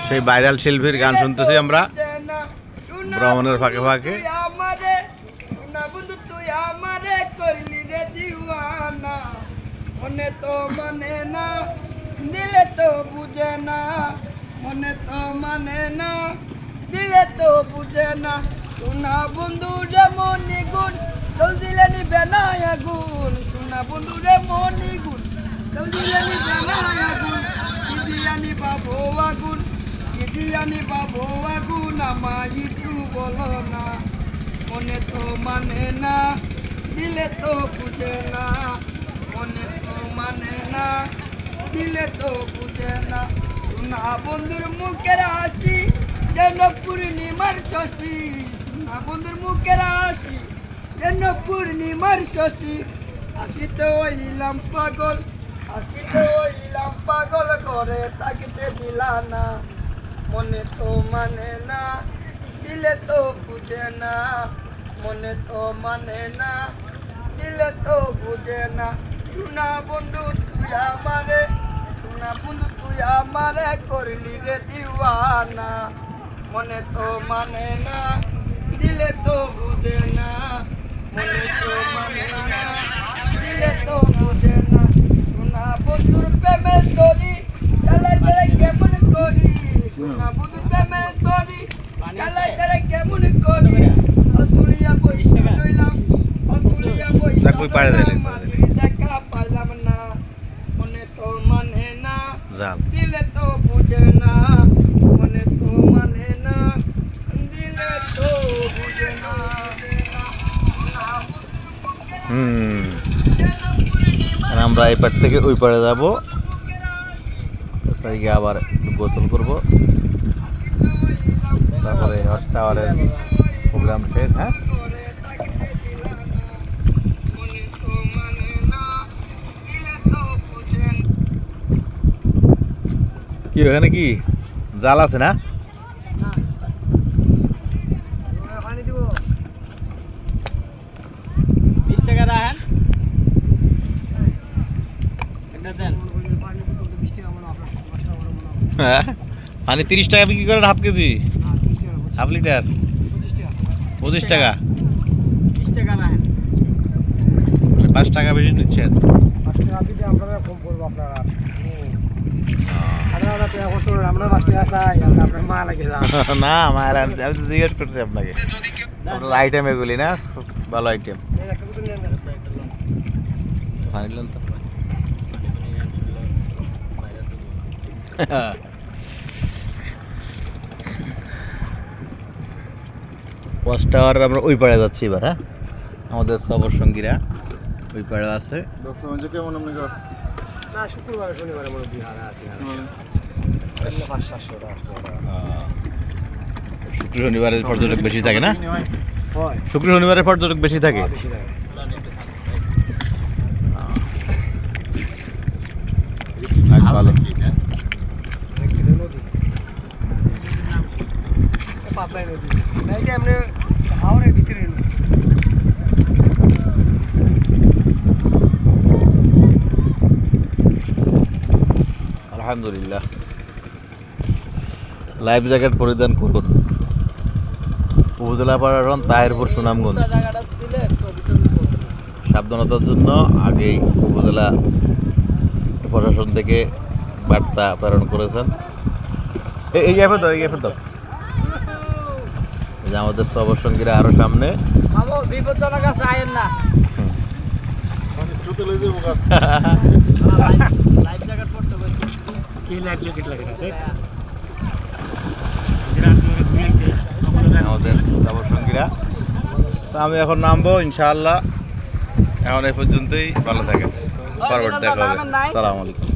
সেই ভাইরাল শিল্পীর গান শুনতেছি আমরা ভ্রমণের ফাঁকে ফাঁকে। মনে তো মানে না দিলে তো বুঝে না, মনে তো মানে না দিলে তো বুঝে না। সোনা বন্ধু রে মনি গুণ দল দিলে নিবে না আগুন, সোনা বন্ধু রে মনি গুণ দল দিলে নিবে না আগুন। দিদি আনি বাবু আগুন, দিদি আনি বাবু আগুন, আমায় একটু বলো না। মনে তো মানে না দিলে তো বুঝে না, মনে তো মানে না দিলে তো বুঝে না। সোনা বন্ধুর মুখের হাসি যেন পূর্ণিমার শশী, সোনা বন্ধুর মুখের হাসি যেন পূর্ণিমার শশী। হাসিতে হইলাম পাগল, হাসিতে হইলাম পাগল, করে থাকিতে দিলা না। মনে তো মানে না দিলে তো বুঝে না, মনে তো মানে না দিলে তো বুঝে না। সোনা বন্ধু তুই আমারে, সোনা বন্ধু তুই আমারে করলি রে দিওয়ানা। মনে তো মানে না দিলে তো বুঝে না, মনে তো মানে না দিলে তো বুঝে না। সোনা বন্ধুর প্রেমের তরি চালাই তারা কেমন করি, সোনা বন্ধুর প্রেমের তরি চালাই তারা কেমন করি। অতুলিয়া পয়সা লইলাম, অতুলিয়া পয়সা দেখা পাইলাম না। মনে তো মানে না দিলে তো বুঝে না, মনে তো মানে না দিলে তো বুঝে না। আমরা এই পার থেকে ওই পারে যাবো, তারপরে গিয়ে আবার গোসল করবো, তারপরে হর্ষাওয়ারের প্রোগ্রাম শেষ। হ্যাঁ, কি ওখানে কি জাল আছে না? মানে 30 টাকা বিক্রি করেন হাফ কেজি, হাফ লিটার 25 টাকা, 5 টাকা বেশি নিচ্ছেন। না মায়ের আমি তো জিজ্ঞেস করছি আপনাকে, আপনার আইটেম এগুলি না খুব ভালো আইটেম। ওয়াচ টাওয়ার আমরা ওই পাড়ে যাচ্ছি এবার। হ্যাঁ, আমাদের সবর সঙ্গীরা ওই পাড়ে আছে। শুক্র শনিবারের পর্যটক বেশি থাকে না? শুক্র শনিবারের পর্যটক বেশি থাকে। ভালো আলহামদুলিল্লাহ। লাইফ জ্যাকেট পরিধান করুন। উপজেলা পাড়ারন তাহিরপুর সুনামগঞ্জ। সাবধানতার জন্য আগেই উপজেলা প্রশাসন থেকে বার্তা প্রেরণ করেছেন। এই গ্যাপে তো, এই গ্যাপে তো আমাদের সবর সঙ্গীরা আরো সামনে। বিপজ্জনক আছে, আয়েন না। আমাদের সবর সঙ্গীরা তো আমি এখন নামবো ইনশাআল্লাহ। এখন এই পর্যন্তই, ভালো থাকেন, পরবর্তী দেখা হবে। আসসালামু আলাইকুম।